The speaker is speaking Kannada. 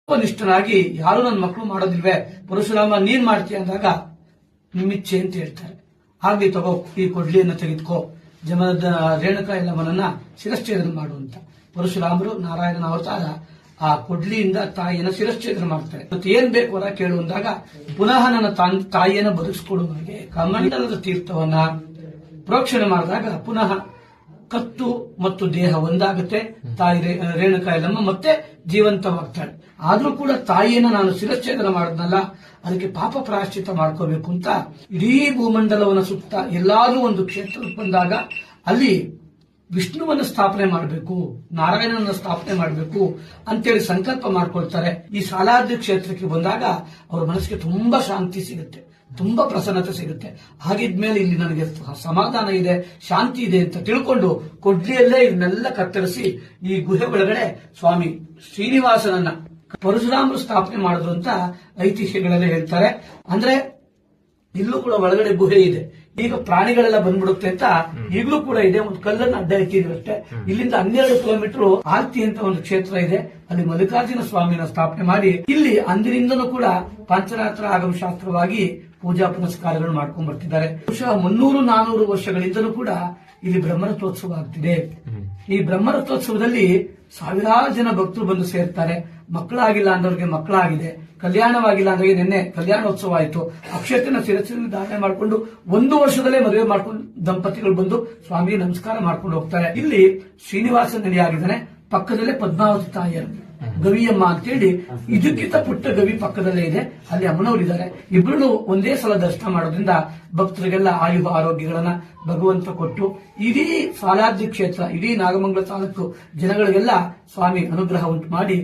ನಿಷ್ಠನಾಗಿ ಯಾರು ನನ್ನ ಮಕ್ಕಳು ಮಾಡೋದಿಲ್ವೇ, ಪರಶುರಾಮ ನೀನ್ ಮಾಡ್ತೀಯ ಅಂದಾಗ ನಿಮ್ಮಿಚ್ಛೆ ಅಂತ ಹೇಳ್ತಾರೆ. ಆಗ್ಲಿ ತಗೋ, ಈ ಕೊಡ್ಲಿಯನ್ನು ತೆಗೆದುಕೋ, ಜಮದ ರೇಣುಕ ಎಲ್ಲವನನ್ನ ಶಿರಶ್ಛೇದನ ಮಾಡುವಂತ ಪರಶುರಾಮರು ನಾರಾಯಣನ ಅವತಾರ ಆ ಕೊಡ್ಲಿಯಿಂದ ತಾಯಿಯನ್ನ ಶಿರಶ್ಛೇದನ ಮಾಡ್ತಾರೆ. ಮತ್ತೆ ಏನ್ ಬೇಕು ವರ ಕೇಳುವಂದಾಗ ಪುನಃ ನನ್ನ ತಾಯಿಯನ್ನ ಬದುಕಿಸಿಕೊಡುವವರಿಗೆ ಕಮಂಡಲದ ತೀರ್ಥವನ್ನ ಪ್ರೋಕ್ಷಣೆ ಮಾಡಿದಾಗ ಪುನಃ ಕತ್ತು ಮತ್ತು ದೇಹ ಒಂದಾಗುತ್ತೆ. ತಾಯಿ ರೇಣುಕ ಎಲ್ಲಮ್ಮ ಮತ್ತೆ ಜೀವಂತವಾಗ್ತಾಳೆ. ಆದ್ರೂ ಕೂಡ ತಾಯಿಯನ್ನ ನಾನು ಶಿರಶ್ಛೇದನ ಮಾಡಿದ್ನಲ್ಲ, ಅದಕ್ಕೆ ಪಾಪ ಪ್ರಾಯಶ್ಚಿತ್ತ ಮಾಡ್ಕೋಬೇಕು ಅಂತ ಇಡೀ ಭೂಮಂಡಲವನ್ನು ಸುತ್ತ ಎಲ್ಲಾದ್ರೂ ಒಂದು ಕ್ಷೇತ್ರಕ್ಕೆ ಬಂದಾಗ ಅಲ್ಲಿ ವಿಷ್ಣುವನ್ನು ಸ್ಥಾಪನೆ ಮಾಡಬೇಕು, ನಾರಾಯಣನ ಸ್ಥಾಪನೆ ಮಾಡಬೇಕು ಅಂತೇಳಿ ಸಂಕಲ್ಪ ಮಾಡ್ಕೊಳ್ತಾರೆ. ಈ ಸಾಲಾದ್ರಿ ಕ್ಷೇತ್ರಕ್ಕೆ ಬಂದಾಗ ಅವ್ರ ಮನಸ್ಸಿಗೆ ತುಂಬಾ ಶಾಂತಿ ಸಿಗುತ್ತೆ, ತುಂಬಾ ಪ್ರಸನ್ನತೆ ಸಿಗುತ್ತೆ. ಹಾಗಿದ್ಮೇಲೆ ಇಲ್ಲಿ ನನಗೆ ಸಮಾಧಾನ ಇದೆ, ಶಾಂತಿ ಇದೆ ಅಂತ ತಿಳ್ಕೊಂಡು ಕೊಡ್ಲಿಯಲ್ಲೇ ಇದನ್ನೆಲ್ಲ ಕತ್ತರಿಸಿ ಈ ಗುಹೆ ಒಳಗಡೆ ಸ್ವಾಮಿ ಶ್ರೀನಿವಾಸನನ್ನ ಪರಶುರಾಮರು ಸ್ಥಾಪನೆ ಮಾಡಿದ್ರು ಅಂತ ಐತಿಹ್ಯಗಳೆಲ್ಲ ಹೇಳ್ತಾರೆ. ಅಂದ್ರೆ ಇಲ್ಲೂ ಕೂಡ ಒಳಗಡೆ ಗುಹೆ ಇದೆ. ಈಗ ಪ್ರಾಣಿಗಳೆಲ್ಲ ಬಂದ್ಬಿಡುತ್ತೆ ಅಂತ ಈಗಲೂ ಕೂಡ ಇದೆ. ಒಂದು ಕಲ್ಲನ್ನು ಅಡ್ಡ ಇಟ್ಟಿದ್ರಷ್ಟೇ. ಇಲ್ಲಿಂದ 12 ಕಿಲೋಮೀಟರ್ ಆರ್ತಿ ಅಂತ ಒಂದು ಕ್ಷೇತ್ರ ಇದೆ. ಅಲ್ಲಿ ಮಲ್ಲಿಕಾರ್ಜುನ ಸ್ವಾಮಿನ ಸ್ಥಾಪನೆ ಮಾಡಿ ಇಲ್ಲಿ ಅಂದಿನಿಂದನೂ ಕೂಡ ಪಂಚರಾತ್ರ ಆಗಮ ಶಾಸ್ತ್ರವಾಗಿ ಪೂಜಾ ಪುನಸ್ಕಾರಗಳು ಮಾಡ್ಕೊಂಡ್ ಬರ್ತಿದ್ದಾರೆ. ಬಹುಶಃ 300-400 ವರ್ಷಗಳಿಂದಲೂ ಕೂಡ ಇಲ್ಲಿ ಬ್ರಹ್ಮರಥೋತ್ಸವ ಆಗ್ತಿದೆ. ಈ ಬ್ರಹ್ಮರಥೋತ್ಸವದಲ್ಲಿ ಸಾವಿರಾರು ಜನ ಭಕ್ತರು ಬಂದು ಸೇರ್ತಾರೆ. ಮಕ್ಕಳಾಗಿಲ್ಲ ಅಂದವ್ರಿಗೆ ಮಕ್ಕಳಾಗಿದೆ, ಕಲ್ಯಾಣವಾಗಿಲ್ಲ ಅಂದ್ರೆ ನಿನ್ನೆ ಕಲ್ಯಾಣೋತ್ಸವ ಆಯಿತು. ಅಕ್ಷತೆನ ಶಿರಸ್ಸಿನ ಧಾರಣೆ ಮಾಡಿಕೊಂಡು 1 ವರ್ಷದಲ್ಲೇ ಮದುವೆ ಮಾಡ್ಕೊಂಡು ದಂಪತಿಗಳು ಬಂದು ಸ್ವಾಮಿ ನಮಸ್ಕಾರ ಮಾಡ್ಕೊಂಡು ಹೋಗ್ತಾರೆ. ಇಲ್ಲಿ ಶ್ರೀನಿವಾಸ ನೆಲೆಯಾಗಿದ್ದಾನೆ, ಪಕ್ಕದಲ್ಲೇ ಪದ್ಮಾವತಿ ತಾಯಿಯರು ಗವಿಯಮ್ಮ ಅಂತೇಳಿ ಇದಕ್ಕಿಂತ ಪುಟ್ಟ ಗವಿ ಪಕ್ಕದಲ್ಲೇ ಇದೆ. ಅಲ್ಲಿ ಅಮ್ಮನವರಿದ್ದಾರೆ. ಇಬ್ಬರು ಒಂದೇ ಸಲ ದರ್ಶನ ಮಾಡೋದ್ರಿಂದ ಭಕ್ತರಿಗೆಲ್ಲ ಆಯುಧ ಆರೋಗ್ಯಗಳನ್ನ ಭಗವಂತ ಕೊಟ್ಟು ಇಡೀ ಸಾಲಾದ್ರಿ ಕ್ಷೇತ್ರ, ಇಡೀ ನಾಗಮಂಗಲ ತಾಲೂಕು ಜನಗಳಿಗೆಲ್ಲ ಸ್ವಾಮಿ ಅನುಗ್ರಹ ಉಂಟು ಮಾಡಿ